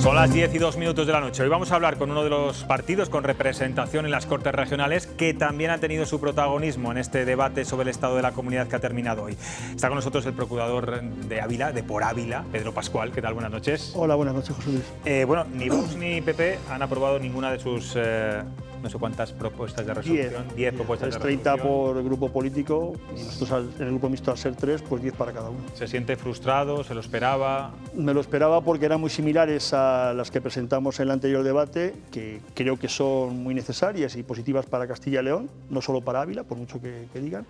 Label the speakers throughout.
Speaker 1: Son las 10:02 de la noche. Hoy vamos a hablar con uno de los partidos con representación en las Cortes Regionales que también ha tenido su protagonismo en este debate sobre el estado de la comunidad que ha terminado hoy. Está con nosotros el procurador de Ávila, de por Ávila, Pedro Pascual. ¿Qué tal? Buenas noches.
Speaker 2: Hola, buenas noches, José Luis.
Speaker 1: Bueno, ni Vox ni PP han aprobado ninguna de sus no sé cuántas propuestas de resolución. 10 propuestas de resolución.
Speaker 2: 30 por grupo político y nosotros en el grupo mixto, al ser 3, pues 10 para cada uno.
Speaker 1: ¿Se siente frustrado? ¿Se lo esperaba?
Speaker 2: Me lo esperaba porque eran muy similares a las que presentamos en el anterior debate, que creo que son muy necesarias y positivas para Castilla y León, no solo para Ávila, por mucho que digan,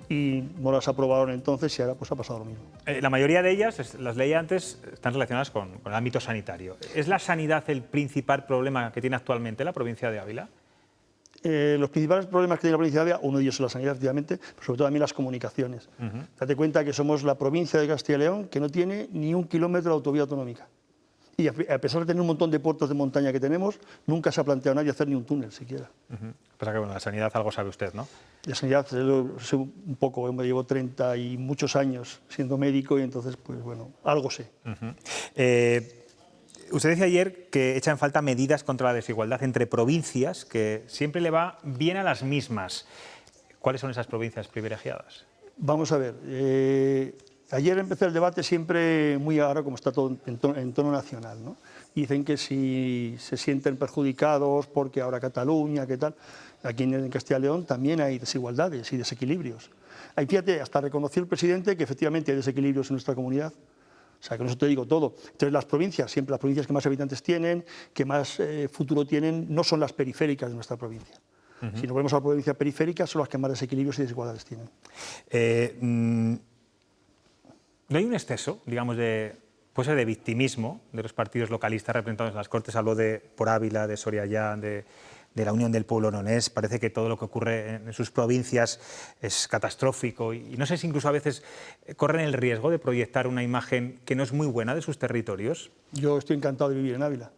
Speaker 2: y no las aprobaron entonces y ahora pues ha pasado lo mismo.
Speaker 1: La mayoría de ellas, las leí antes, están relacionadas con el ámbito sanitario. ¿Es la sanidad el principal problema que tiene actualmente la provincia de Ávila?
Speaker 2: Los principales problemas que tiene la provincia de Ávila, uno de ellos es la sanidad, efectivamente, pero sobre todo también las comunicaciones. Date cuenta que somos la provincia de Castilla y León que no tiene ni 1 kilómetro de autovía autonómica. Y a pesar de tener un montón de puertos de montaña que tenemos, nunca se ha planteado nadie hacer ni un túnel siquiera.
Speaker 1: Pasa que bueno, la sanidad algo sabe usted, ¿no?
Speaker 2: De sanidad sé un poco, me llevo 30 y muchos años siendo médico y entonces, pues bueno, algo sé.
Speaker 1: Usted decía ayer que echa en falta medidas contra la desigualdad entre provincias, que siempre le va bien a las mismas. ¿Cuáles son esas provincias privilegiadas?
Speaker 2: Vamos a ver, ayer empecé el debate siempre muy ahora, como está todo en tono nacional, ¿no? Y dicen que si se sienten perjudicados porque ahora Cataluña, ¿qué tal? Aquí en Castilla y León también hay desigualdades y desequilibrios. Ahí, fíjate, hasta reconoció el presidente que efectivamente hay desequilibrios en nuestra comunidad. O sea, que no eso te digo todo. Entonces, las provincias, siempre las provincias que más habitantes tienen, que más futuro tienen, no son las periféricas de nuestra provincia. Si nos volvemos a la provincia periférica, son las que más desequilibrios y desigualdades tienen.
Speaker 1: ¿No hay un exceso, digamos, de victimismo de los partidos localistas representados en las Cortes? Hablo de por Ávila, de Soriayá, de la Unión del Pueblo Nonés. Parece que todo lo que ocurre en sus provincias es catastrófico y no sé si incluso a veces corren el riesgo de proyectar una imagen que no es muy buena de sus territorios.
Speaker 2: Yo estoy encantado de vivir en Ávila.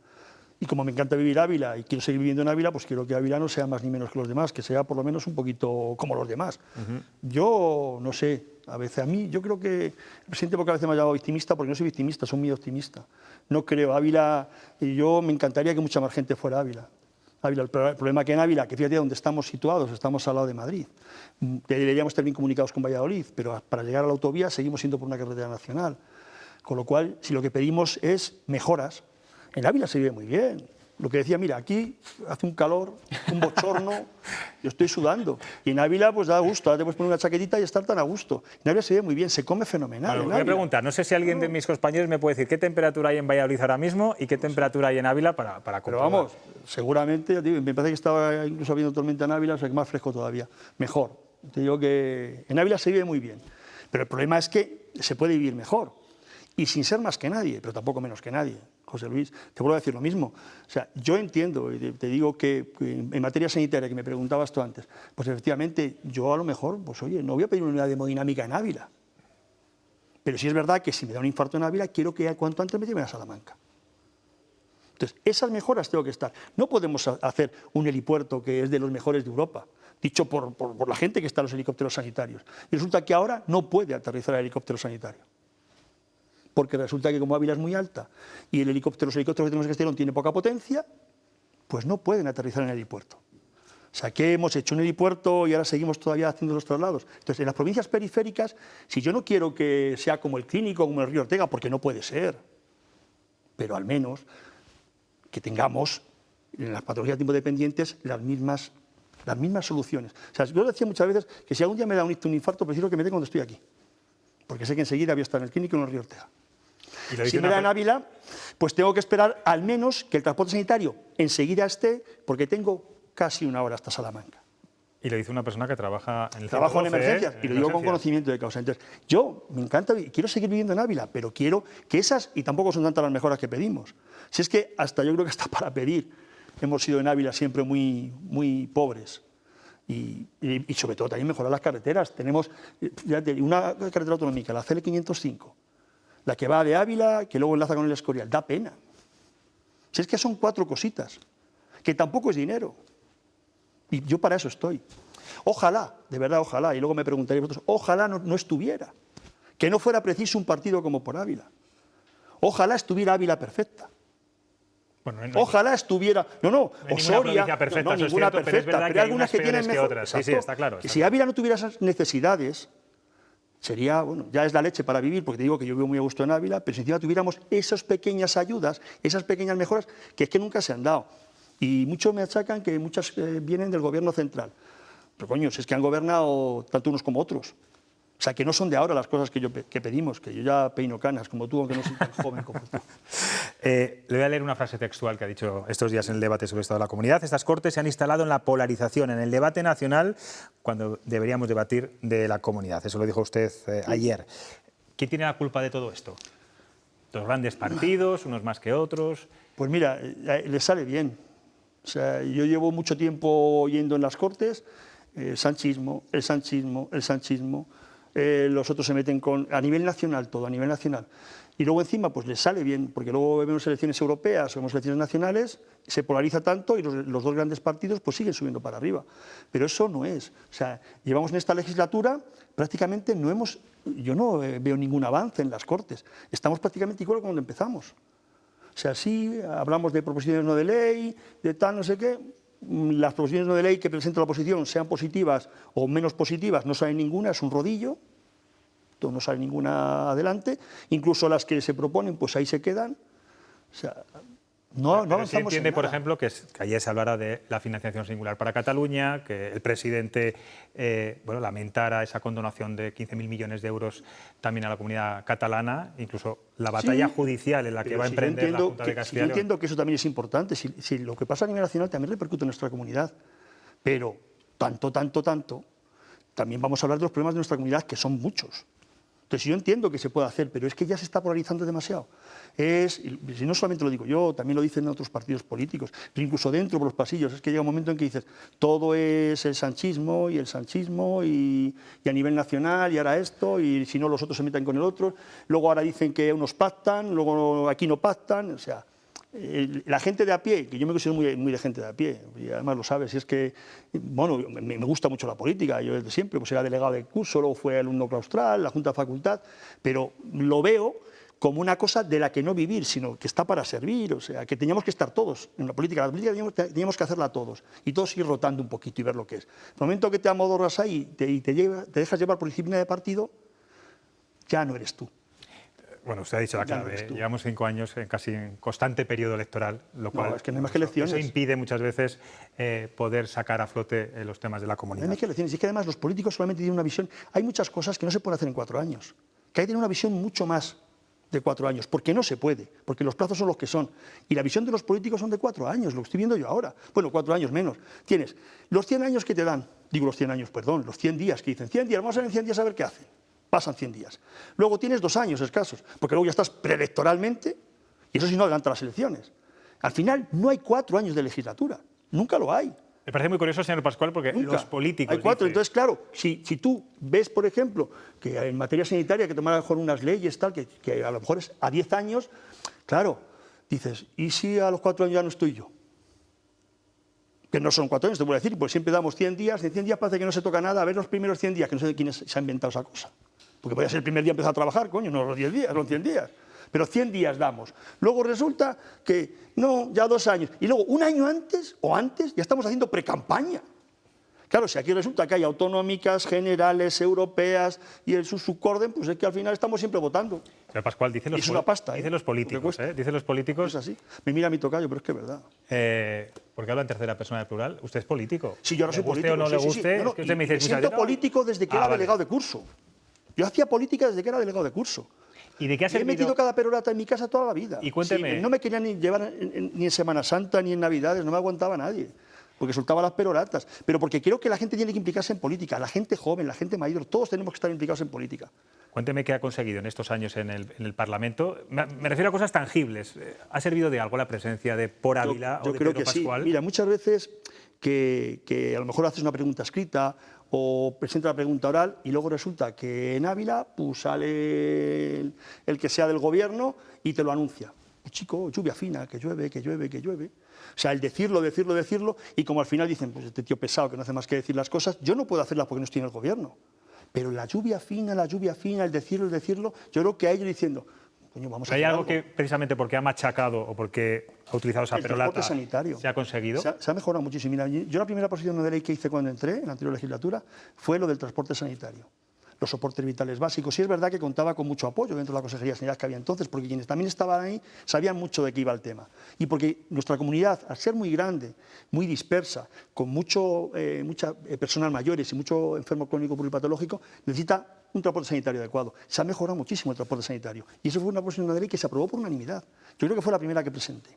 Speaker 2: Y como me encanta vivir Ávila y quiero seguir viviendo en Ávila, pues quiero que Ávila no sea más ni menos que los demás, que sea por lo menos un poquito como los demás. Yo no sé, a veces a mí, yo creo que el presidente porque a veces me ha llamado victimista, porque no soy victimista, soy muy optimista. No creo, Ávila, y yo me encantaría que mucha más gente fuera a Ávila. El problema que en Ávila, que fíjate donde estamos situados, estamos al lado de Madrid, deberíamos estar bien comunicados con Valladolid, pero para llegar a la autovía seguimos siendo por una carretera nacional. Con lo cual, si lo que pedimos es mejoras, en Ávila se vive muy bien. Lo que decía, mira, aquí hace un calor, un bochorno, yo estoy sudando. Y en Ávila pues da gusto, ahora te puedes poner una chaquetita y estar tan a gusto. En Ávila se vive muy bien, se come fenomenal.
Speaker 1: Voy a preguntar, no sé si alguien de mis compañeros me puede decir qué temperatura hay en Valladolid ahora mismo y qué temperatura hay en Ávila para comprobar.
Speaker 2: Pero vamos, seguramente, me parece que estaba incluso habiendo tormenta en Ávila, o sea que más fresco todavía, mejor. Te digo que en Ávila se vive muy bien, pero el problema es que se puede vivir mejor y sin ser más que nadie, pero tampoco menos que nadie. José Luis, te vuelvo a decir lo mismo. O sea, yo entiendo, y te digo que en materia sanitaria, que me preguntabas tú antes, pues efectivamente, yo a lo mejor, pues oye, no voy a pedir una unidad de hemodinámica en Ávila, pero sí es verdad que si me da un infarto en Ávila, quiero que cuanto antes me lleven a Salamanca. Entonces, esas mejoras tengo que estar. No podemos hacer un helipuerto que es de los mejores de Europa, dicho por la gente que está en los helicópteros sanitarios. Y resulta que ahora no puede aterrizar el helicóptero sanitario. Porque resulta que como Ávila es muy alta y los helicópteros que tenemos en Castilla y León tienen poca potencia, pues no pueden aterrizar en el helipuerto. O sea, que hemos hecho un helipuerto y ahora seguimos todavía haciendo los traslados. Entonces, en las provincias periféricas, si yo no quiero que sea como el Clínico, como el Río Ortega, porque no puede ser, pero al menos que tengamos en las patologías tipo dependientes las mismas soluciones. O sea, yo decía muchas veces que si algún día me da un infarto, prefiero que me dé cuando estoy aquí, porque sé que enseguida voy a estar en el Clínico o en el Río Ortega. Si me da en Ávila, pues tengo que esperar al menos que el transporte sanitario enseguida esté, porque tengo casi una hora hasta Salamanca.
Speaker 1: Y lo dice una persona que trabaja en el
Speaker 2: Trabajo en emergencias, y lo digo con conocimiento de causa. Entonces, yo me encanta, quiero seguir viviendo en Ávila, pero quiero que esas, y tampoco son tantas las mejoras que pedimos. Si es que hasta yo creo que hasta para pedir hemos sido en Ávila siempre muy, muy pobres. Y sobre todo también mejorar las carreteras. Tenemos una carretera autonómica, la CL 505, la que va de Ávila, que luego enlaza con el Escorial, da pena. Si es que son 4 cositas, que tampoco es dinero. Y yo para eso estoy. Ojalá, de verdad, ojalá, y luego me preguntaréis vosotros, ojalá no estuviera, que no fuera preciso un partido como por Ávila. Ojalá estuviera Ávila perfecta.
Speaker 1: Bueno,
Speaker 2: Ojalá estuviera... No,
Speaker 1: hay ninguna provincia perfecta, eso es
Speaker 2: ninguna
Speaker 1: cierto, pero es verdad
Speaker 2: pero
Speaker 1: que
Speaker 2: hay
Speaker 1: hay
Speaker 2: algunas
Speaker 1: unas
Speaker 2: que tienen
Speaker 1: peores que
Speaker 2: mejor...
Speaker 1: otras. Sí, sí,
Speaker 2: Exacto.
Speaker 1: está claro,
Speaker 2: Que
Speaker 1: está
Speaker 2: si
Speaker 1: claro.
Speaker 2: Ávila no tuviera esas necesidades, sería, bueno, ya es la leche para vivir, porque te digo que yo vivo muy a gusto en Ávila, pero si encima tuviéramos esas pequeñas ayudas, esas pequeñas mejoras, que es que nunca se han dado. Y muchos me achacan que muchas vienen del gobierno central. Pero coño, si es que han gobernado tanto unos como otros. O sea, que no son de ahora las cosas que pedimos, que yo ya peino canas como tú, aunque no soy tan joven como tú.
Speaker 1: Le voy a leer una frase textual que ha dicho estos días en el debate sobre el Estado de la Comunidad. Estas Cortes se han instalado en la polarización, en el debate nacional, cuando deberíamos debatir de la comunidad. Eso lo dijo usted ayer. ¿Quién tiene la culpa de todo esto? ¿Los grandes partidos, unos más que otros?
Speaker 2: Pues mira, les sale bien. O sea, yo llevo mucho tiempo oyendo en las Cortes el sanchismo, el sanchismo, el sanchismo. Los otros se meten a nivel nacional, todo a nivel nacional. Y luego encima pues les sale bien, porque luego vemos elecciones europeas o vemos elecciones nacionales, se polariza tanto y los dos grandes partidos pues siguen subiendo para arriba. Pero eso no es. O sea, llevamos en esta legislatura, prácticamente yo no veo ningún avance en las Cortes. Estamos prácticamente igual que cuando empezamos. O sea, sí, hablamos de proposiciones no de ley, de tal, no sé qué. Las proposiciones no de ley que presenta la oposición, sean positivas o menos positivas, no sale ninguna, es un rodillo, no sale ninguna adelante. Incluso las que se proponen, pues ahí se quedan. O sea, no avanzamos
Speaker 1: se entiende,
Speaker 2: en
Speaker 1: por
Speaker 2: nada.
Speaker 1: ejemplo, que ayer se hablara de la financiación singular para Cataluña, que el presidente lamentara esa condonación de 15.000 millones de euros también a la comunidad catalana, incluso la batalla judicial en la que
Speaker 2: Pero
Speaker 1: va a emprender la Junta de Castilla y
Speaker 2: yo
Speaker 1: León.
Speaker 2: entiendo que eso también es importante. Si lo que pasa a nivel nacional también repercute en nuestra comunidad. Pero tanto, también vamos a hablar de los problemas de nuestra comunidad, que son muchos. Entonces yo entiendo que se puede hacer, pero es que ya se está polarizando demasiado. Y no solamente lo digo yo, también lo dicen otros partidos políticos, pero incluso dentro por los pasillos, es que llega un momento en que dices, todo es el sanchismo y a nivel nacional y ahora esto, y si no los otros se meten con el otro, luego ahora dicen que unos pactan, luego aquí no pactan, o sea... La gente de a pie, que yo me considero muy de gente de a pie, y además lo sabes, y es que, bueno, me gusta mucho la política, yo desde siempre, pues era delegado de curso, luego fui alumno claustral, la Junta de Facultad, pero lo veo como una cosa de la que no vivir, sino que está para servir, o sea, que teníamos que estar todos en la política teníamos que hacerla todos, y todos ir rotando un poquito y ver lo que es. El momento que te amodorras ahí y te dejas llevar por disciplina de partido, ya no eres tú.
Speaker 1: Bueno, usted ha dicho la clave, llevamos 5 años casi en constante periodo electoral, lo cual
Speaker 2: es que no hay más que elecciones.
Speaker 1: Eso impide muchas veces poder sacar a flote los temas de la comunidad.
Speaker 2: No hay más que elecciones, y es que además los políticos solamente tienen una visión, hay muchas cosas que no se pueden hacer en 4 años, que hay que tener una visión mucho más de 4 años, porque no se puede, porque los plazos son los que son, y la visión de los políticos son de 4 años, lo estoy viendo yo ahora, bueno, 4 años menos, tienes los 100 años que te dan, digo los 100 años, perdón, los 100 días que dicen, 100 días, vamos a ver en 100 días a ver qué hacen. Pasan 100 días. Luego tienes 2 años escasos, porque luego ya estás preelectoralmente, y eso sí no adelanta las elecciones. Al final no hay 4 años de legislatura, nunca lo hay.
Speaker 1: Me parece muy curioso, señor Pascual, porque
Speaker 2: Nunca.
Speaker 1: los políticos...
Speaker 2: Hay 4,
Speaker 1: dice...
Speaker 2: entonces claro, si tú ves, por ejemplo, que en materia sanitaria hay que tomar a lo mejor unas leyes, tal, que a lo mejor es a 10 años, claro, dices, ¿y si a los 4 años ya no estoy yo? Que no son 4 años, te voy a decir, porque siempre damos 100 días, en 100 días parece que no se toca nada, a ver los primeros 100 días, que no sé de quién se ha inventado esa cosa. Porque podría ser el primer día empezar a trabajar, coño, no los 10 días, son 100 días. Pero 100 días damos. Luego resulta que, no, ya 2 años. Y luego, un año antes, ya estamos haciendo precampaña. Claro, si aquí resulta que hay autonómicas, generales, europeas y el subcorden, pues es que al final estamos siempre votando.
Speaker 1: Señor Pascual, dicen los,
Speaker 2: es una pasta,
Speaker 1: dicen los políticos, dicen los políticos...
Speaker 2: Es así. Me mira mi tocayo, pero es que es verdad.
Speaker 1: Porque habla en tercera persona del plural. Usted es político.
Speaker 2: Sí, yo ahora soy político.
Speaker 1: ¿Le guste o no le guste?
Speaker 2: No,
Speaker 1: es que usted me dice...
Speaker 2: me siento político desde que era delegado de curso. Yo hacía política desde que era delegado de curso.
Speaker 1: ¿Y de qué ha servido?
Speaker 2: He metido cada perorata en mi casa toda la vida.
Speaker 1: Y cuénteme...
Speaker 2: Sí, no me querían ni llevar ni en Semana Santa ni en Navidades, no me aguantaba nadie, porque soltaba las peroratas. Pero porque creo que la gente tiene que implicarse en política, la gente joven, la gente mayor, todos tenemos que estar implicados en política.
Speaker 1: Cuénteme qué ha conseguido en estos años en el Parlamento. Me refiero a cosas tangibles. ¿Ha servido de algo la presencia de Por Ávila o de Pedro Pascual?
Speaker 2: Sí. Mira, muchas veces que a lo mejor haces una pregunta escrita o presentas la pregunta oral y luego resulta que en Ávila pues sale el que sea del gobierno y te lo anuncia. Pues chico, lluvia fina, que llueve, que llueve, que llueve. O sea, el decirlo, y como al final dicen, pues este tío pesado que no hace más que decir las cosas, yo no puedo hacerlas porque no estoy en el gobierno. Pero la lluvia fina, el decirlo, yo creo que a ellos diciendo, coño, vamos a
Speaker 1: ¿Hay
Speaker 2: hacer
Speaker 1: algo que, precisamente porque ha machacado o porque ha utilizado esa
Speaker 2: El transporte
Speaker 1: perolata,
Speaker 2: sanitario.
Speaker 1: se ha conseguido?
Speaker 2: Se ha mejorado muchísimo. Mira, yo la primera posición de ley que hice cuando entré, en la anterior legislatura, fue lo del transporte sanitario. Los soportes vitales básicos. Y es verdad que contaba con mucho apoyo dentro de la Consejería de Sanidad que había entonces, porque quienes también estaban ahí sabían mucho de qué iba el tema. Y porque nuestra comunidad, al ser muy grande, muy dispersa, con mucha personas mayores y mucho enfermo crónico pluripatológico, necesita un transporte sanitario adecuado. Se ha mejorado muchísimo el transporte sanitario. Y eso fue una proposición de ley que se aprobó por unanimidad. Yo creo que fue la primera que presenté.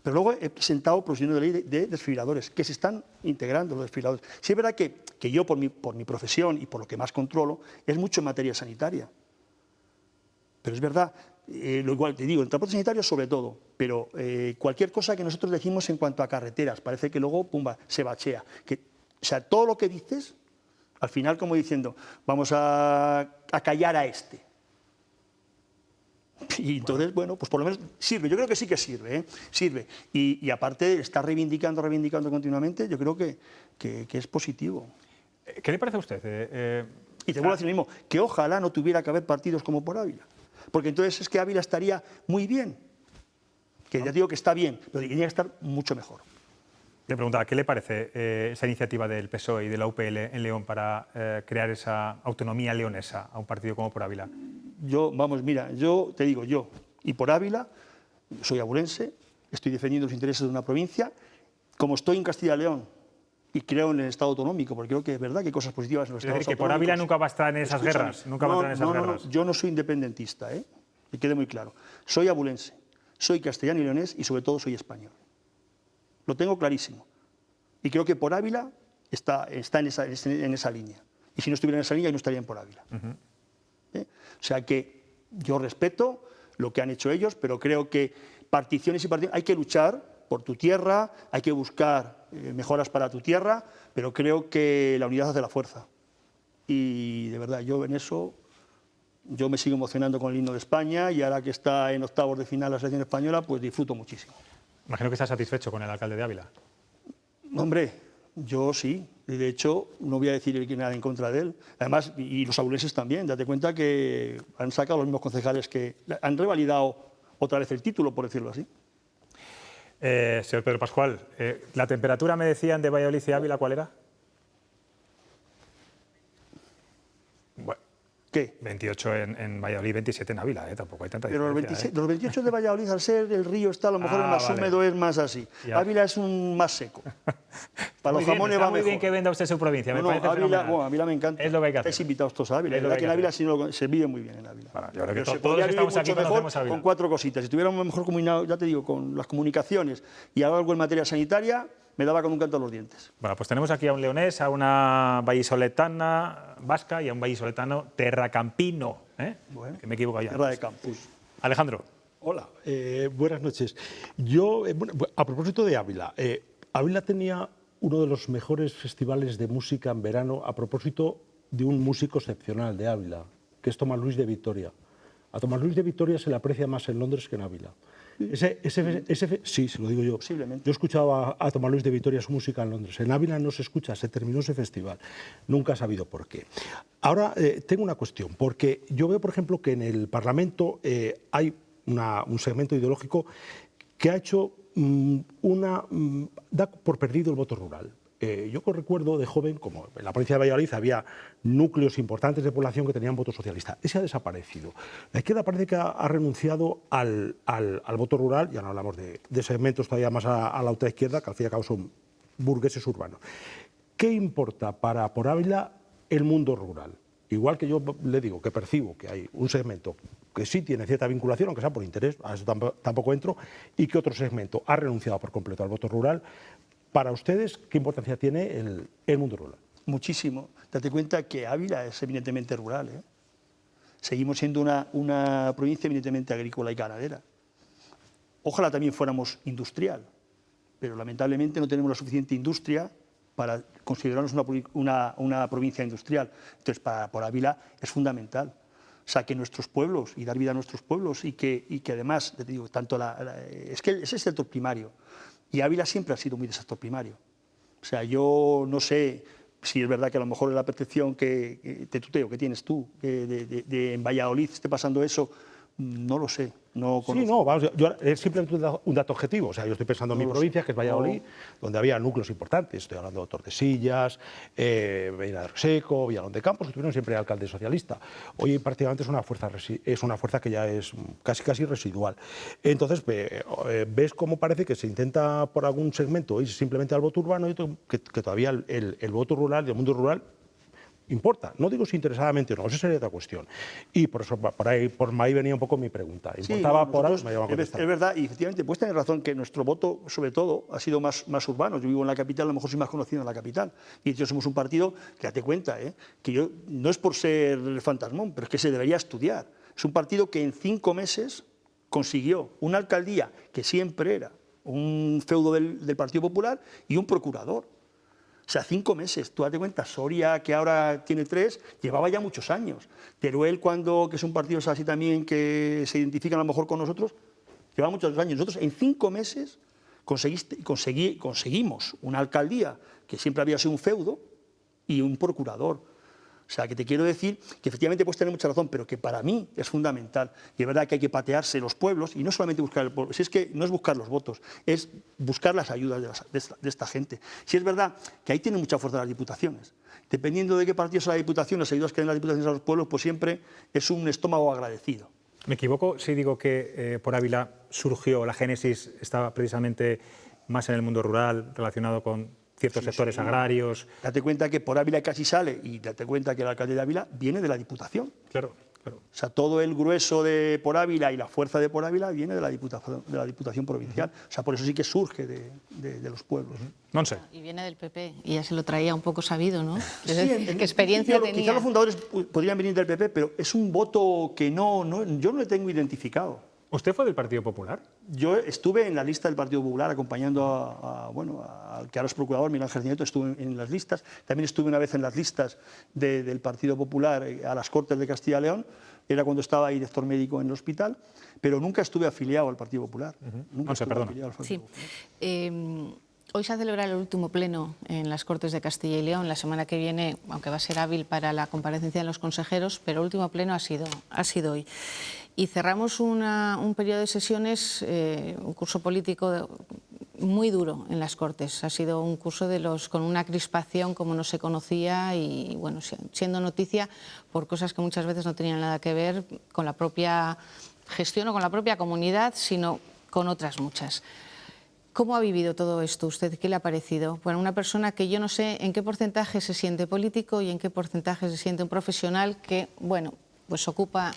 Speaker 2: Pero luego he presentado proposiciones de ley de desfibriladores, que se están integrando los desfibriladores. Sí es verdad que yo, por mi profesión y por lo que más controlo, es mucho en materia sanitaria. Pero es verdad, lo igual te digo, el transporte sanitario sobre todo, pero cualquier cosa que nosotros decimos en cuanto a carreteras, parece que luego, pumba, se bachea. O sea, todo lo que dices, al final como diciendo, vamos a callar a este. Y entonces, bueno, pues por lo menos sirve, yo creo que sí que sirve, ¿eh? Sirve. Y aparte está reivindicando continuamente, yo creo que es positivo.
Speaker 1: ¿Qué le parece a usted?
Speaker 2: Y te vuelvo a decir lo mismo, que ojalá no tuviera que haber partidos como por Ávila, porque entonces es que Ávila estaría muy bien, que ya digo que está bien, pero tendría que estar mucho mejor.
Speaker 1: Le preguntaba, ¿qué le parece esa iniciativa del PSOE y de la UPL en León para crear esa autonomía leonesa a un partido como por Ávila?
Speaker 2: Yo te digo, y por Ávila, soy abulense, estoy defendiendo los intereses de una provincia, como estoy en Castilla y León y creo en el Estado autonómico, porque creo que es verdad que hay cosas positivas en los Estados autonómicos.
Speaker 1: Es decir, que por Ávila nunca va a estar en esas guerras, nunca va a estar en esas guerras.
Speaker 2: No, yo no soy independentista, que quede muy claro. Soy abulense, soy castellano y leonés y sobre todo soy español. Lo tengo clarísimo. Y creo que por Ávila está en esa línea. Y si no estuviera en esa línea, yo no estaría en por Ávila. O sea que yo respeto lo que han hecho ellos, pero creo que particiones y particiones, hay que luchar por tu tierra, hay que buscar mejoras para tu tierra, pero creo que la unidad hace la fuerza. Y de verdad, yo en eso, yo me sigo emocionando con el himno de España y ahora que está en octavos de final la selección española, pues disfruto muchísimo.
Speaker 1: Imagino que está satisfecho con el alcalde de Ávila.
Speaker 2: Hombre, yo sí. De hecho, no voy a decir nada en contra de él. Además, y los abulenses también. Date cuenta que han sacado los mismos concejales que han revalidado otra vez el título, por decirlo así.
Speaker 1: Señor Pedro Pascual, ¿la temperatura, me decían, de Valladolid y Ávila cuál era? Bueno,
Speaker 2: ¿Qué?
Speaker 1: 28 en Valladolid, 27 en Ávila, tampoco hay tanta
Speaker 2: Pero
Speaker 1: diferencia.
Speaker 2: los 28 de Valladolid, al ser el río está, a lo mejor es más húmedo, es más así.
Speaker 1: Ya.
Speaker 2: Ávila es un más seco. Para los jamones va
Speaker 1: muy
Speaker 2: mejor.
Speaker 1: bien que venda usted su provincia, me parece
Speaker 2: Ávila,
Speaker 1: fenomenal.
Speaker 2: Ávila me encanta.
Speaker 1: Es lo que hay que hacer.
Speaker 2: Estáis invitados todos a Ávila.
Speaker 1: Es lo
Speaker 2: La
Speaker 1: que
Speaker 2: verdad
Speaker 1: hay
Speaker 2: que en
Speaker 1: que
Speaker 2: Ávila se vive muy bien en Ávila.
Speaker 1: Bueno, yo creo que
Speaker 2: Pero se
Speaker 1: todos
Speaker 2: podría
Speaker 1: estamos
Speaker 2: vivir
Speaker 1: aquí
Speaker 2: mucho
Speaker 1: conocemos
Speaker 2: mejor
Speaker 1: Ávila.
Speaker 2: con 4 cositas. Si tuviéramos mejor combinado, ya te digo, con las comunicaciones y algo en materia sanitaria, me daba con un canto a los dientes.
Speaker 1: Bueno, pues tenemos aquí a un leonés, a una vallisoletana vasca y a un vallisoletano terracampino.
Speaker 2: Bueno,
Speaker 1: que me he equivocado ya.
Speaker 2: Tierra de campus.
Speaker 1: Alejandro.
Speaker 3: Hola, buenas noches. Yo, a propósito de Ávila, Ávila tenía uno de los mejores festivales de música en verano a propósito de un músico excepcional de Ávila, que es Tomás Luis de Victoria. A Tomás Luis de Victoria se le aprecia más en Londres que en Ávila. Sí, se lo digo yo.
Speaker 2: Posiblemente.
Speaker 3: Yo escuchaba a Tomás Luis de Victoria su música en Londres. En Ávila no se escucha, se terminó ese festival. Nunca he sabido por qué. Ahora, tengo una cuestión, porque yo veo, por ejemplo, que en el Parlamento hay un segmento ideológico que ha hecho da por perdido el voto rural. Yo recuerdo de joven, como en la provincia de Valladolid había núcleos importantes de población que tenían voto socialista. Ese ha desaparecido. La izquierda parece que ha renunciado al voto rural, ya no hablamos de segmentos todavía más a la otra izquierda, que al fin y al cabo son burgueses urbanos. ¿Qué importa por Ávila el mundo rural? Igual que yo le digo que percibo que hay un segmento que sí tiene cierta vinculación, aunque sea por interés, a eso tampoco entro, y que otro segmento ha renunciado por completo al voto rural. Para ustedes, ¿qué importancia tiene el mundo rural?
Speaker 2: Muchísimo. Date cuenta que Ávila es eminentemente rural. Seguimos siendo una provincia eminentemente agrícola y ganadera. Ojalá también fuéramos industrial, pero lamentablemente no tenemos la suficiente industria para considerarnos una provincia industrial. Entonces, por Ávila es fundamental. O sea, que nuestros pueblos, y dar vida a nuestros pueblos, y que además, te digo, tanto es que ese es el sector primario. Y Ávila siempre ha sido muy de sector primario. O sea, yo no sé si es verdad que a lo mejor es la percepción de tuteo que tienes tú, en Valladolid esté pasando eso, No lo sé, no conozco.
Speaker 3: Sí, no, vamos, es simplemente un dato objetivo. O sea, yo estoy pensando en mi provincia, que es Valladolid, donde había núcleos importantes. Estoy hablando de Tordesillas, Medina del Seco, Villalón de Campos, que tuvieron siempre alcalde socialista. Hoy prácticamente es una fuerza que ya es casi residual. Entonces, ves cómo parece que se intenta por algún segmento ir simplemente al voto urbano y que todavía el voto rural, del mundo rural, importa. No digo si interesadamente o no, esa sería otra cuestión. Y por eso, por ahí venía un poco mi pregunta. ¿Importaba por algo?
Speaker 2: Es verdad, y efectivamente, puedes tener razón que nuestro voto, sobre todo, ha sido más urbano. Yo vivo en la capital, a lo mejor soy más conocido en la capital. Y de hecho somos un partido, que date cuenta, que yo, no es por ser fantasmón, pero es que se debería estudiar. Es un partido que en 5 meses consiguió una alcaldía que siempre era un feudo del Partido Popular y un procurador. O sea, 5 meses. Tú date cuenta, Soria, que ahora tiene 3, llevaba ya muchos años. Teruel, que es un partido así también que se identifican a lo mejor con nosotros, llevaba muchos años. Nosotros en 5 meses conseguimos una alcaldía que siempre había sido un feudo y un procurador. O sea, que te quiero decir que efectivamente puedes tener mucha razón, pero que para mí es fundamental. Y es verdad que hay que patearse los pueblos y no solamente buscar el pueblo. Si es que no es buscar los votos, es buscar las ayudas de esta gente. Si es verdad que ahí tienen mucha fuerza las diputaciones. Dependiendo de qué partido sea la diputación, las ayudas que den las diputaciones a los pueblos, pues siempre es un estómago agradecido.
Speaker 1: ¿Me equivoco si digo que por Ávila surgió, la génesis estaba precisamente más en el mundo rural, relacionado con ciertos sectores agrarios?
Speaker 2: Date cuenta que por Ávila casi sale, y date cuenta que el alcalde de Ávila viene de la Diputación.
Speaker 1: Claro, claro.
Speaker 2: O sea, todo el grueso de por Ávila y la fuerza de por Ávila viene de la Diputación Provincial. O sea, por eso sí que surge de los pueblos.
Speaker 1: No sé.
Speaker 4: Y viene del PP, y ya se lo traía un poco sabido, ¿no? Es
Speaker 2: Sí,
Speaker 4: decir, ¿qué experiencia tenía?
Speaker 2: Quizá los fundadores podrían venir del PP, pero es un voto que yo no le tengo identificado.
Speaker 1: ¿Usted fue del Partido Popular?
Speaker 2: Yo estuve en la lista del Partido Popular acompañando al que ahora es procurador, Miguel Ángel Nieto, estuve en las listas. También estuve una vez en las listas del Partido Popular a las Cortes de Castilla y León, era cuando estaba director médico en el hospital, pero nunca estuve afiliado al Partido Popular.
Speaker 1: No sé, perdona.
Speaker 4: Sí. Hoy se celebra el último pleno en las Cortes de Castilla y León. La semana que viene, aunque va a ser hábil para la comparecencia de los consejeros, pero el último pleno ha sido hoy. Y cerramos un periodo de sesiones, un curso político muy duro en las Cortes. Ha sido un curso con una crispación como no se conocía y, bueno, siendo noticia por cosas que muchas veces no tenían nada que ver con la propia gestión o con la propia comunidad, sino con otras muchas. ¿Cómo ha vivido todo esto usted? ¿Qué le ha parecido? Bueno, una persona que yo no sé en qué porcentaje se siente político y en qué porcentaje se siente un profesional que, bueno, pues ocupa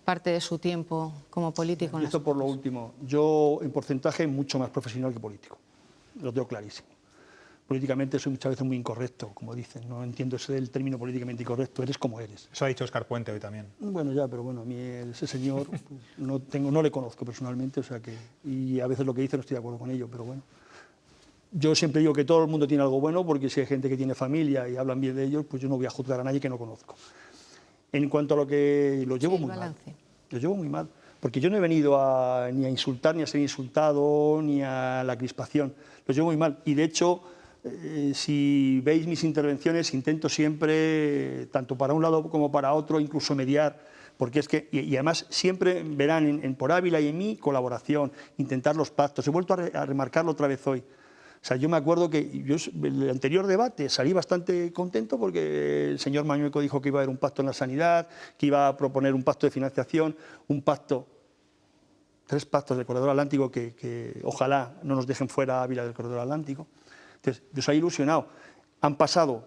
Speaker 4: parte de su tiempo como político.
Speaker 2: Esto por lo último. Yo en porcentaje mucho más profesional que político. Lo tengo clarísimo. Políticamente soy muchas veces muy incorrecto, como dicen. No entiendo ese del término políticamente incorrecto. Eres como eres.
Speaker 1: Eso ha dicho Óscar Puente hoy también.
Speaker 2: Bueno, ya, pero bueno, a mí ese señor pues, no le conozco personalmente, o sea que, y a veces lo que dice no estoy de acuerdo con ello, pero bueno. Yo siempre digo que todo el mundo tiene algo bueno, porque si hay gente que tiene familia y hablan bien de ellos, pues yo no voy a juzgar a nadie que no conozco. En cuanto a lo que lo llevo muy mal. Lo llevo muy mal, porque yo no he venido ni a insultar, ni a ser insultado, ni a la crispación. Lo llevo muy mal. Y de hecho, si veis mis intervenciones, intento siempre, tanto para un lado como para otro, incluso mediar, porque es que, y además siempre verán en por Ávila y en mí colaboración, intentar los pactos. He vuelto a remarcarlo otra vez hoy. O sea, yo me acuerdo que yo, el anterior debate salí bastante contento porque el señor Mañueco dijo que iba a haber un pacto en la sanidad, que iba a proponer un pacto de financiación, 3 pactos del Corredor Atlántico que ojalá no nos dejen fuera Ávila del Corredor Atlántico. Entonces, yo soy ilusionado. Han pasado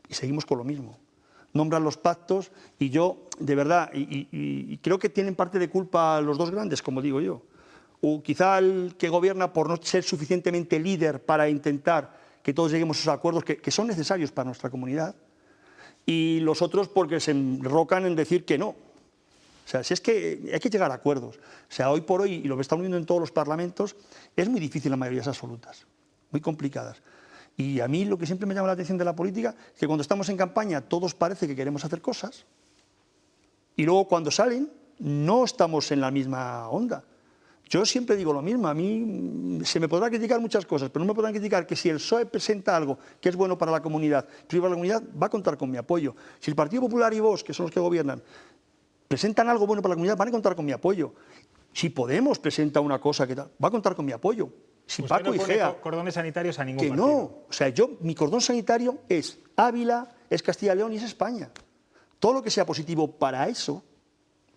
Speaker 2: y seguimos con lo mismo. Nombran los pactos y yo, de verdad, y creo que tienen parte de culpa los dos grandes, como digo yo. O quizá el que gobierna por no ser suficientemente líder para intentar que todos lleguemos a esos acuerdos que son necesarios para nuestra comunidad, y los otros porque se enrocan en decir que no. O sea, si es que hay que llegar a acuerdos. O sea, hoy por hoy, y lo que estamos viendo en todos los parlamentos, es muy difícil las mayorías absolutas, muy complicadas. Y a mí lo que siempre me llama la atención de la política es que cuando estamos en campaña todos parece que queremos hacer cosas, y luego cuando salen no estamos en la misma onda. Yo siempre digo lo mismo, a mí se me podrá criticar muchas cosas, pero no me podrán criticar que si el PSOE presenta algo que es bueno para la comunidad, va a contar con mi apoyo. Si el Partido Popular y Vox, que son los que gobiernan, presentan algo bueno para la comunidad, van a contar con mi apoyo. Si Podemos presenta una cosa que tal, va a contar con mi apoyo. Si
Speaker 1: Usted
Speaker 2: Paco
Speaker 1: no
Speaker 2: y
Speaker 1: pone
Speaker 2: Gea,
Speaker 1: cordones sanitarios a ningún
Speaker 2: que
Speaker 1: partido.
Speaker 2: no. O sea, mi cordón sanitario es Ávila, es Castilla y León y es España. Todo lo que sea positivo para eso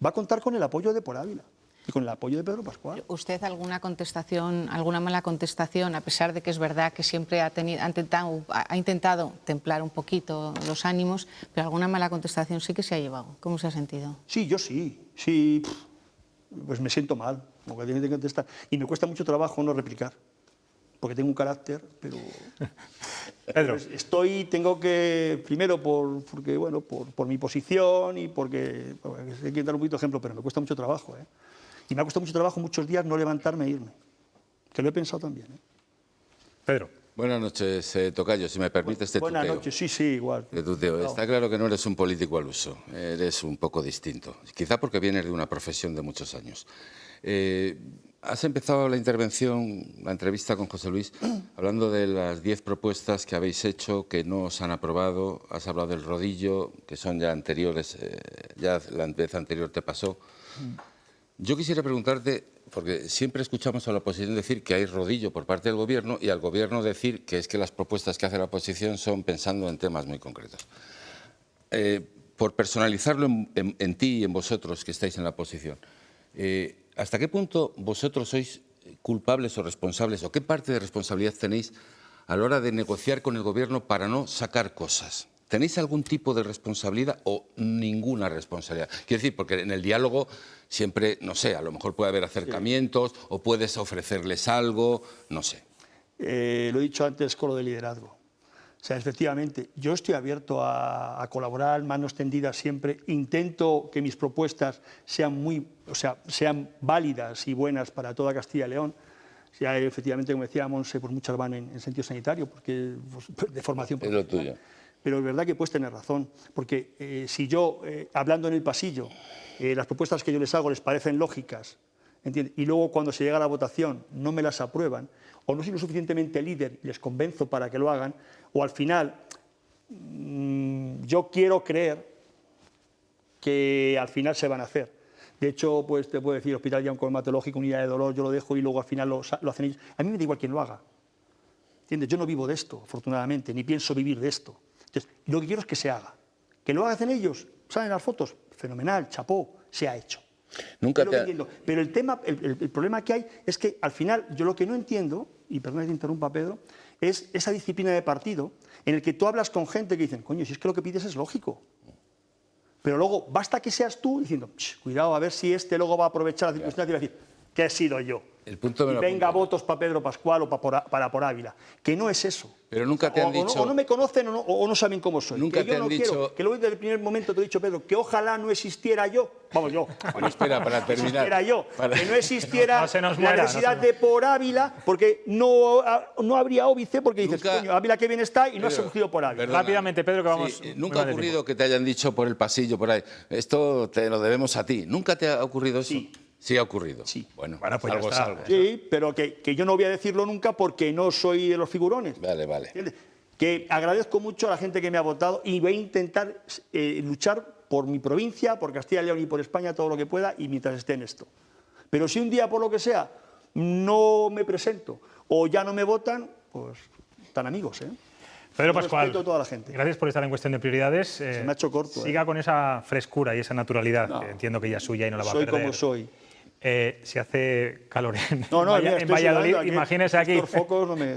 Speaker 2: va a contar con el apoyo de Por Ávila y con el apoyo de Pedro Pascual.
Speaker 4: ¿Usted alguna contestación, alguna mala contestación, a pesar de que es verdad que siempre ha intentado templar un poquito los ánimos, pero alguna mala contestación sí que se ha llevado? ¿Cómo se ha sentido?
Speaker 2: Sí, yo sí. Sí, pues me siento mal, porque tiene que contestar. Y me cuesta mucho trabajo no replicar, porque tengo un carácter, pero...
Speaker 1: Pedro.
Speaker 2: Pues tengo que, primero porque, bueno, por mi posición y porque hay que dar un poquito de ejemplo, pero me cuesta mucho trabajo, ¿eh? Y me ha costado mucho trabajo muchos días no levantarme e irme, que lo he pensado también, ¿eh?
Speaker 1: Pedro.
Speaker 5: Buenas noches, tocayo, si me permite este tuteo.
Speaker 2: Buenas noches, sí, igual.
Speaker 5: Te tuteo. Está claro que no eres un político al uso, eres un poco distinto, quizá porque vienes de una profesión de muchos años. Has empezado la intervención, la entrevista con José Luis, hablando de las 10 propuestas que habéis hecho, que no os han aprobado. Has hablado del rodillo, que son ya anteriores, ya la vez anterior te pasó. Yo quisiera preguntarte, porque siempre escuchamos a la oposición decir que hay rodillo por parte del Gobierno y al Gobierno decir que es que las propuestas que hace la oposición son pensando en temas muy concretos. Por personalizarlo en ti y en vosotros que estáis en la oposición, ¿hasta qué punto vosotros sois culpables o responsables, o qué parte de responsabilidad tenéis a la hora de negociar con el Gobierno para no sacar cosas? ¿Tenéis algún tipo de responsabilidad o ninguna responsabilidad? Quiero decir, porque en el diálogo siempre, no sé, a lo mejor puede haber acercamientos o puedes ofrecerles algo, no sé.
Speaker 2: Lo he dicho antes con lo de liderazgo. O sea, efectivamente, yo estoy abierto a colaborar, manos tendidas siempre. Intento que mis propuestas sean sean válidas y buenas para toda Castilla y León. O sea, efectivamente, como decía Monse, pues muchas van en sentido sanitario, porque pues, de formación
Speaker 5: Es lo
Speaker 2: profesional.
Speaker 5: tuyo.
Speaker 2: Pero es verdad que puedes tener razón, porque si yo, hablando en el pasillo, las propuestas que yo les hago les parecen lógicas, ¿entiendes? Y luego cuando se llega a la votación no me las aprueban, o no soy lo suficientemente líder y les convenzo para que lo hagan, o al final yo quiero creer que al final se van a hacer. De hecho, pues te puedo decir, hospital ya oncológico, unidad de dolor, yo lo dejo y luego al final lo hacen ellos. A mí me da igual quién lo haga. ¿Entiendes? Yo no vivo de esto, afortunadamente, ni pienso vivir de esto. Entonces, lo que quiero es que se haga. Que lo hagan ellos, salen las fotos, fenomenal, chapó, se ha hecho.
Speaker 5: Nunca
Speaker 2: Pero el problema que hay es que al final yo lo que no entiendo, y perdón que te interrumpa, Pedro, es esa disciplina de partido en el que tú hablas con gente que dicen, coño, si es que lo que pides es lógico. Pero luego basta que seas tú diciendo, cuidado, a ver si este luego va a aprovechar la circunstancia y va a decir, que he sido yo.
Speaker 5: El punto me
Speaker 2: y
Speaker 5: lo
Speaker 2: venga
Speaker 5: apunto.
Speaker 2: votos para Pedro Pascual o para Por Ávila. Que no es eso.
Speaker 5: Pero nunca te han dicho...
Speaker 2: O no me conocen o no saben cómo soy.
Speaker 5: Nunca
Speaker 2: que yo
Speaker 5: te han
Speaker 2: no
Speaker 5: dicho...
Speaker 2: quiero, que luego desde el primer momento te he dicho, Pedro, que ojalá no existiera yo. Vamos, yo.
Speaker 5: Bueno, espera, para terminar.
Speaker 2: Existiera yo. Que no existiera
Speaker 1: No se nos
Speaker 2: la
Speaker 1: muera,
Speaker 2: necesidad de Por Ávila, porque no habría óbice, porque dices,
Speaker 5: Nunca-
Speaker 2: coño, Ávila que bien está y no ha
Speaker 5: Pedro,
Speaker 2: surgido Por Ávila.
Speaker 5: perdona.
Speaker 1: Rápidamente, Pedro, que vamos
Speaker 5: Sí,
Speaker 1: muy
Speaker 5: nunca
Speaker 1: mal
Speaker 5: ha
Speaker 1: de
Speaker 5: ocurrido
Speaker 1: tiempo.
Speaker 5: que te hayan dicho por el pasillo, por ahí, esto te lo debemos a ti. ¿Nunca te ha ocurrido eso?
Speaker 2: Sí.
Speaker 5: Sí ha ocurrido.
Speaker 2: Sí.
Speaker 5: Bueno,
Speaker 1: Bueno, pues ya
Speaker 5: algo es
Speaker 1: está.
Speaker 5: algo.
Speaker 2: Sí, pero que yo no voy a decirlo nunca porque no soy de los figurones.
Speaker 5: Vale, vale.
Speaker 2: ¿Entiendes? Que agradezco mucho a la gente que me ha votado y voy a intentar luchar por mi provincia, por Castilla y León y por España todo lo que pueda y mientras esté en esto. Pero si un día, por lo que sea, no me presento o ya no me votan, pues tan amigos, ¿eh?
Speaker 1: Pedro
Speaker 2: Yo
Speaker 1: Pascual,
Speaker 2: respeto a toda la gente.
Speaker 1: gracias por estar en Cuestión de Prioridades.
Speaker 2: Se me ha hecho corto,
Speaker 1: Siga con esa frescura y esa naturalidad,
Speaker 2: No.
Speaker 1: que entiendo que ya es suya y no la va a
Speaker 2: Soy
Speaker 1: perder.
Speaker 2: como soy.
Speaker 1: Si hace calor en,
Speaker 2: No, mira,
Speaker 1: en
Speaker 2: estoy
Speaker 1: Valladolid,
Speaker 2: sudando aquí.
Speaker 1: imagínese aquí.
Speaker 2: Estos focos no me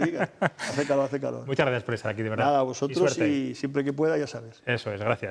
Speaker 2: digas. Hace calor, hace calor.
Speaker 1: Muchas gracias por estar aquí, de verdad.
Speaker 2: Nada, a
Speaker 1: Y
Speaker 2: vosotros
Speaker 1: suerte.
Speaker 2: y siempre que pueda, ya sabes.
Speaker 1: Eso es, gracias.